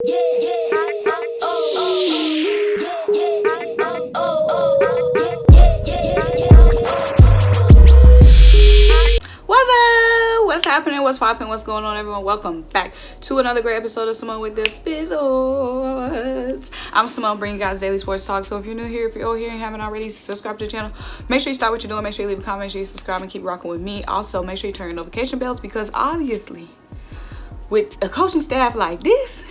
What's happening? What's popping? What's going on, everyone? Welcome back to another great episode of Symone with the Sports. I'm Symone, bringing you guys daily sports talk. So if you're new here, if you're old here and haven't already, subscribe to the channel. Make sure you start what you're doing. Make sure you leave a comment. Make sure you subscribe and keep rocking with me. Also, make sure you turn your notification bells, because obviously, with a coaching staff like this,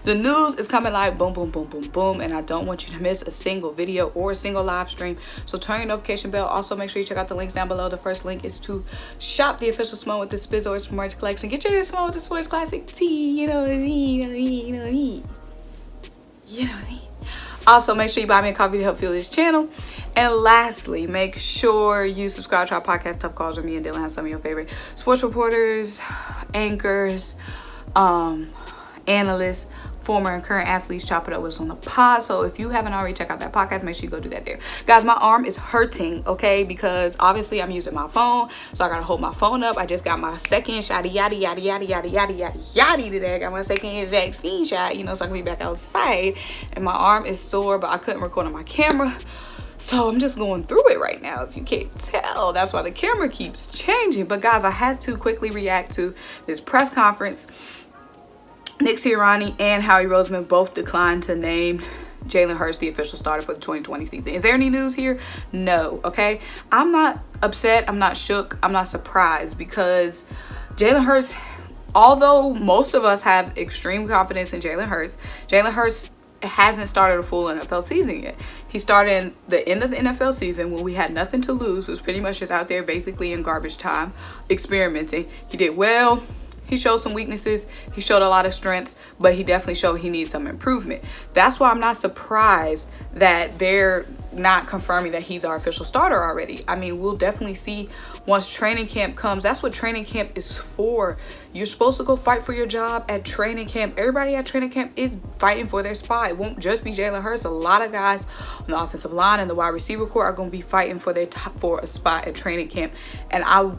the news is coming like boom, boom, boom, boom, boom, and I don't want you to miss a single video or a single live stream. So turn your notification bell. Also, make sure you check out the links down below. The first link is to shop the official Symone with the Sports merch collection. Get your Symone with the Sports classic tee. You know what I mean. Also, make sure you buy me a coffee to help fuel this channel. And lastly, make sure you subscribe to our podcast, Tough Calls, where me and Dylan have some of your favorite sports reporters, anchors, analysts, former and current athletes chop it up with us on the pod. So if you haven't already checked out that podcast, make sure you go do that there. Guys, my arm is hurting, okay, because obviously I'm using my phone, so I gotta hold my phone up. I just got my second shot, yada yada yada yada yada yada yada today. I got my second vaccine shot, so I can be back outside, and my arm is sore, but I couldn't record on my camera, so I'm just going through it right now. If you can't tell, that's why the camera keeps changing. But guys, I had to quickly react to this press conference. Nick Sirianni and Howie Roseman both declined to name Jalen Hurts the official starter for the 2020 season. Is there any news here? No, okay? I'm not upset. I'm not shook. I'm not surprised, because Jalen Hurts, although most of us have extreme confidence in Jalen Hurts hasn't started a full NFL season yet. He started the end of the NFL season when we had nothing to lose. Was pretty much just out there basically in garbage time, experimenting. He did well. He showed some weaknesses. He showed a lot of strengths, but he definitely showed he needs some improvement. That's why I'm not surprised that they're not confirming that he's our official starter already. I mean, we'll definitely see once training camp comes. That's what training camp is for. You're supposed to go fight for your job at training camp. Everybody at training camp is fighting for their spot. It won't just be Jalen Hurts. A lot of guys on the offensive line and the wide receiver corps are going to be fighting for for a spot at training camp. And I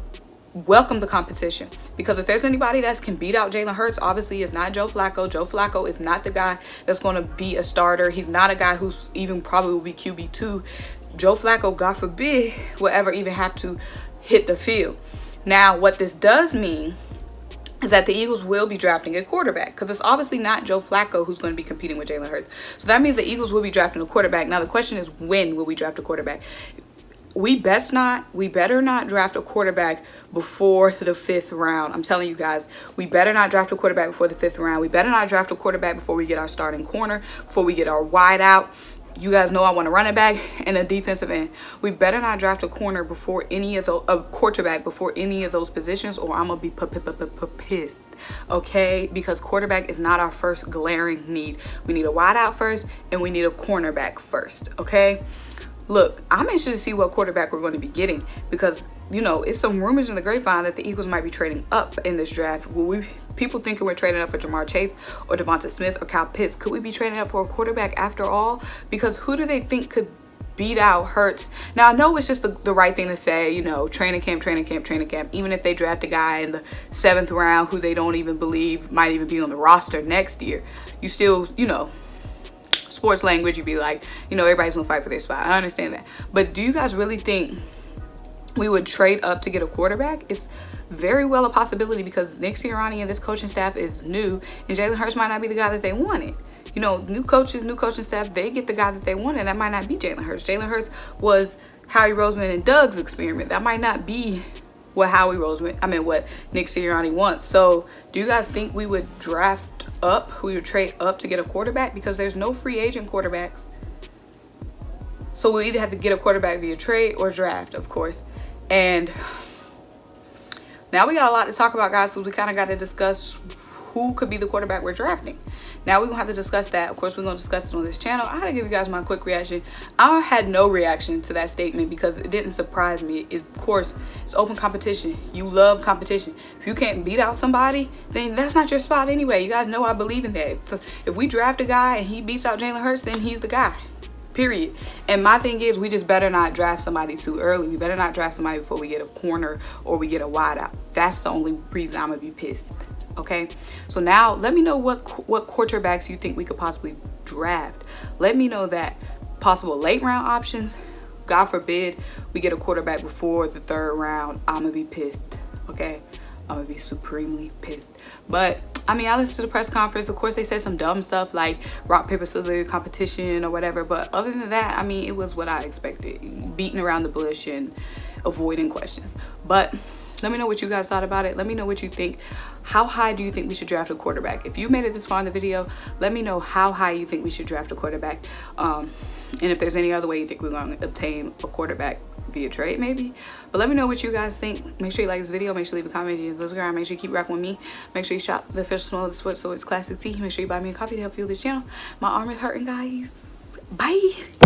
welcome the competition, because if there's anybody that can beat out Jalen Hurts, obviously it's not Joe Flacco. Joe Flacco is not the guy that's going to be a starter. He's not a guy who's even probably will be QB2. Joe Flacco, God forbid, will ever even have to hit the field. Now, what this does mean is that the Eagles will be drafting a quarterback, because it's obviously not Joe Flacco who's going to be competing with Jalen Hurts. So that means the Eagles will be drafting a quarterback. Now, the question is, when will we draft a quarterback? We better not draft a quarterback before the 5th round. I'm telling you guys, we better not draft a quarterback before the 5th round. We better not draft a quarterback before we get our starting corner, before we get our wide out. You guys know I want a running back and a defensive end. We better not draft a corner before any of those, a quarterback before any of those positions, or I'm gonna be pissed. Okay, because quarterback is not our first glaring need. We need a wide out first, and we need a cornerback first. Okay. Look, I'm anxious to see what quarterback we're going to be getting, because, it's some rumors in the grapevine that the Eagles might be trading up in this draft. People thinking we're trading up for Jamar Chase or Devonta Smith or Kyle Pitts. Could we be trading up for a quarterback after all? Because who do they think could beat out Hurts? Now, I know it's just the right thing to say, training camp. Even if they draft a guy in the 7th round who they don't even believe might even be on the roster next year, you still, sports language, you'd be like, everybody's gonna fight for their spot. I understand that, but do you guys really think we would trade up to get a quarterback? It's very well a possibility, because Nick Sirianni and this coaching staff is new, and Jalen Hurts might not be the guy that they wanted. New coaches, new coaching staff, they get the guy that they wanted. That might not be Jalen Hurts. Jalen Hurts was Howie Roseman and Doug's experiment. That might not be what what Nick Sirianni wants. So do you guys think we would draft up, we would trade up to get a quarterback? Because there's no free agent quarterbacks. So we'll either have to get a quarterback via trade or draft, of course. And now we got a lot to talk about, guys, so we kind of got to discuss who could be the quarterback we're drafting. Now we're going to have to discuss that. Of course, we're going to discuss it on this channel. I had to give you guys my quick reaction. I had no reaction to that statement because it didn't surprise me. Of course, it's open competition. You love competition. If you can't beat out somebody, then that's not your spot anyway. You guys know I believe in that. If we draft a guy and he beats out Jalen Hurts, then he's the guy. Period. And my thing is, we just better not draft somebody too early. We better not draft somebody before we get a corner or we get a wide out. That's the only reason I'm going to be pissed. Okay, so now let me know what quarterbacks you think we could possibly draft. Let me know that. Possible late round options. God forbid we get a quarterback before the 3rd round. I'm gonna be pissed. Okay, I'm gonna be supremely pissed. But I mean, I listened to the press conference. Of course, they said some dumb stuff like rock, paper, scissors competition or whatever. But other than that, I mean, it was what I expected. Beating around the bush and avoiding questions. But let me know what you guys thought about it. Let me know what you think. How high do you think we should draft a quarterback? If you made it this far in the video, let me know how high you think we should draft a quarterback. And if there's any other way you think we're going to obtain a quarterback via trade, maybe. But let me know what you guys think. Make sure you like this video. Make sure you leave a comment and subscribe. Make sure you keep rocking with me. Make sure you shop the official SymoneWithTheSports, so it's classic tea. Make sure you buy me a coffee to help fuel this channel. My arm is hurting, guys. Bye.